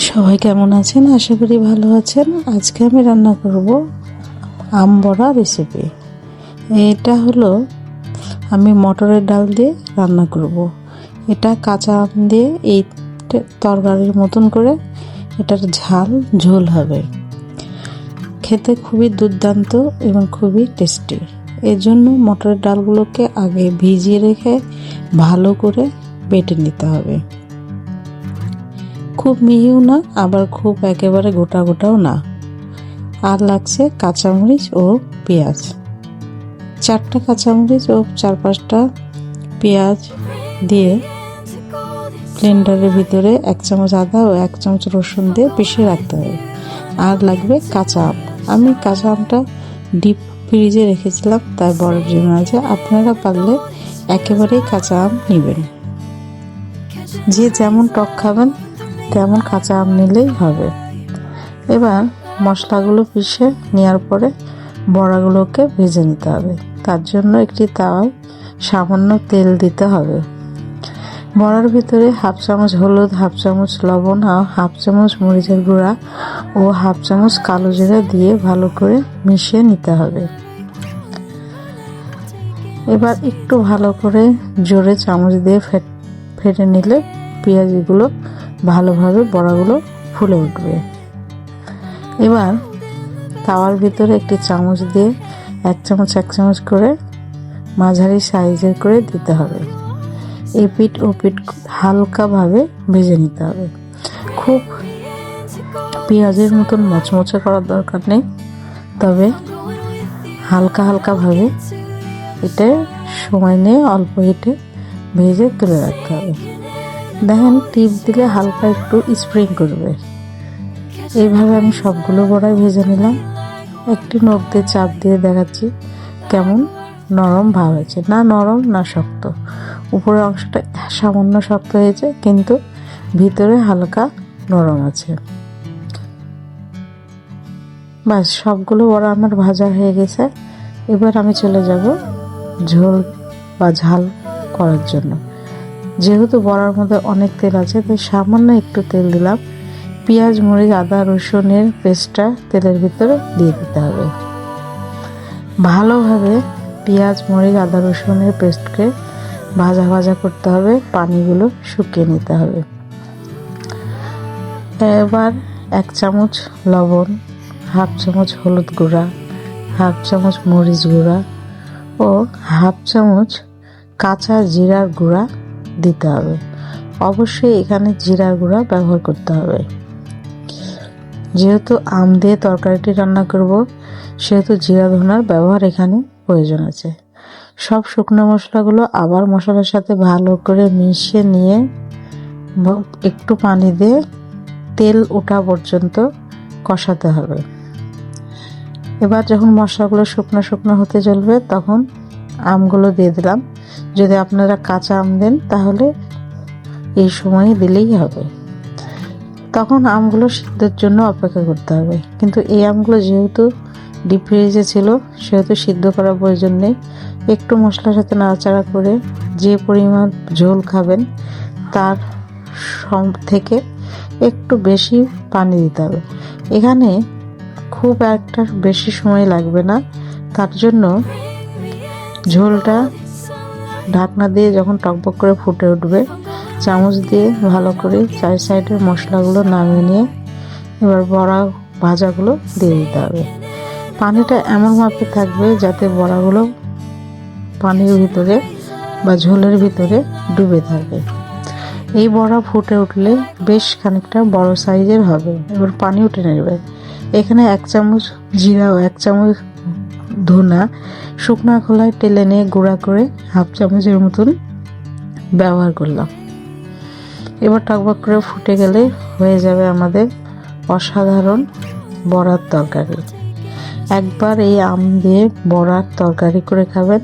সবাই কেমন আছেন? আশা করি ভালো আছেন। আজকে আমি রান্না করব আম বড়া রেসিপি। এটা হলো আমি মটরের ডাল দিয়ে রান্না করব। এটা কাঁচা আম দিয়ে এই তরকারির মতন করে এটার ঝোল হবে। খেতে খুবই দুর্দান্ত এবং খুবই টেস্টি। এর জন্য মটরের ডালগুলোকে আগে ভিজিয়ে রেখে ভালো করে বেটে নিতে হবে। খুব মিহিও না, আবার খুব একেবারে গোটা গোটাও না। আর লাগছে কাঁচামরিচ ও পেঁয়াজ। 4টা কাঁচামরিচ ও 4-5টা পেঁয়াজ দিয়ে ব্লেন্ডারের ভিতরে 1 চামচ আদা ও 1 চামচ রসুন দিয়ে পিষে রাখতে হবে। আর লাগবে কাঁচা আম। আমি কাঁচা আমটা ডিপ ফ্রিজে রেখেছিলাম, তাই বরফ জমে আছে। আপনারা পারলে একেবারেই কাঁচা আম নেবেন। যে যেমন টক খাবেন তেমন কাঁচা আম নিলেই হবে। এবার মশলাগুলো পিষে নেওয়ার পরে বড়াগুলোকে ভেজে নিতে হবে। তার জন্য একটি তাওয়ায় সামান্য তেল দিতে হবে। বড়ার ভিতরে 1/2 চামচ হলুদ, 1/2 চামচ লবণ, 1/2 চামচ মরিচের গুঁড়া ও 1/2 চামচ কালো জিরা দিয়ে ভালো করে মিশিয়ে নিতে হবে। এবার একটু ভালো করে জোরে চামচ দিয়ে ফেটে নিলে পেঁয়াজগুলো ভালোভাবে বড়াগুলো ফুলে উঠবে। এবার তাওয়ার ভিতরে একটি চামচ দিয়ে 1 চামচ করে মাঝারি সাইজের করে দিতে হবে। এপিঠ ওপিঠ হালকাভাবে ভেজে নিতে হবে। খুব পেঁয়াজের মতন মচমচে করার দরকার নেই, তবে হালকাভাবে এটা সময় নিয়ে অল্প হিটে ভেজে তুলে রাখতে হবে। দেখেন টিপ দিলে হালকা একটু স্প্রিং করবে। এইভাবে আমি সবগুলো বড়াই ভেজে নিলাম। একটি নখ দিয়ে চাপ দিয়ে দেখাচ্ছি কেমন নরম ভাব হয়েছে। না নরম না শক্ত, উপরের অংশটা সামান্য শক্ত হয়েছে, কিন্তু ভিতরে হালকা নরম আছে। ব্যাস, সবগুলো বড়া আমার ভাজা হয়ে গেছে। এবার আমি চলে যাব ঝোল বা ঝাল করার জন্য। যেহেতু বড়ার মধ্যে অনেক তেল আছে, তাই সামান্য একটু তেল দিলাম। পেঁয়াজ, মরিচ, আদা, রসুনের পেস্টটা তেলের ভিতরে দিয়ে দিতে হবে। ভালোভাবে পেঁয়াজ, মরিচ, আদা, রসুনের পেস্টকে ভাজা করতে হবে। পানিগুলো শুকিয়ে নিতে হবে। এবার 1 চামচ লবণ, 1/2 চামচ হলুদ গুঁড়া, 1/2 চামচ মরিচ গুঁড়া ও 1/2 চামচ কাঁচা জিরার গুঁড়া দিতে হবে। অবশ্যই এখানে জিরার গুঁড়া ব্যবহার করতে হবে। যেহেতু আম দিয়ে তরকারিটি রান্না করব, সেহেতু জিরা ধনার ব্যবহার এখানে প্রয়োজন আছে। সব শুকনো মশলাগুলো আবার মশলার সাথে ভালো করে মিশিয়ে নিয়ে একটু পানি দিয়ে তেল ওঠা পর্যন্ত কষাতে হবে। এবার যখন মশলাগুলো শুকনো হতে চলবে, তখন আমগুলো দিয়ে দিলাম। যদি আপনারা কাঁচা আম দেন তাহলে এই সময় দিলেই হবে। তখন আমগুলো সিদ্ধের জন্য অপেক্ষা করতে হবে। কিন্তু এই আমগুলো যেহেতু ডিপ ফ্রিজে ছিল, সেহেতু সিদ্ধ করার প্রয়োজন নেই। একটু মশলার সাথে নাড়াচাড়া করে যে পরিমাণ ঝোল খাবেন তার থেকে একটু বেশি পানি দিতে হবে। এখানে খুব একটা বেশি সময় লাগবে না। তার জন্য ঝোলটা ঢাকনা দিয়ে যখন টকবক করে ফুটে উঠবে, চামচ দিয়ে ভালো করে 4 সাইডের মশলাগুলো নামিয়ে নিয়ে এবার বড়া ভাজাগুলো দিয়ে দিতে হবে। পানিটা এমন মাপে থাকবে যাতে বড়াগুলো পানির ভিতরে বা ঝোলের ভিতরে ডুবে থাকে। এই বড়া ফুটে উঠলে বেশ খানিকটা বড় সাইজের হবে। এবার পানি উঠে নেবে। এখানে 1 চামচ জিরা ও 1 চামচ ধনা শুকনা খোলায় টেলে নিয়ে গুঁড়া করে 1/2 চামচের মতন ব্যবহার করলাম। এবার টকবক করে ফুটে গেলে হয়ে যাবে আমাদের অসাধারণ বড়ার তরকারি। একবার এই আম দিয়ে বড়ার তরকারি করে খাবেন,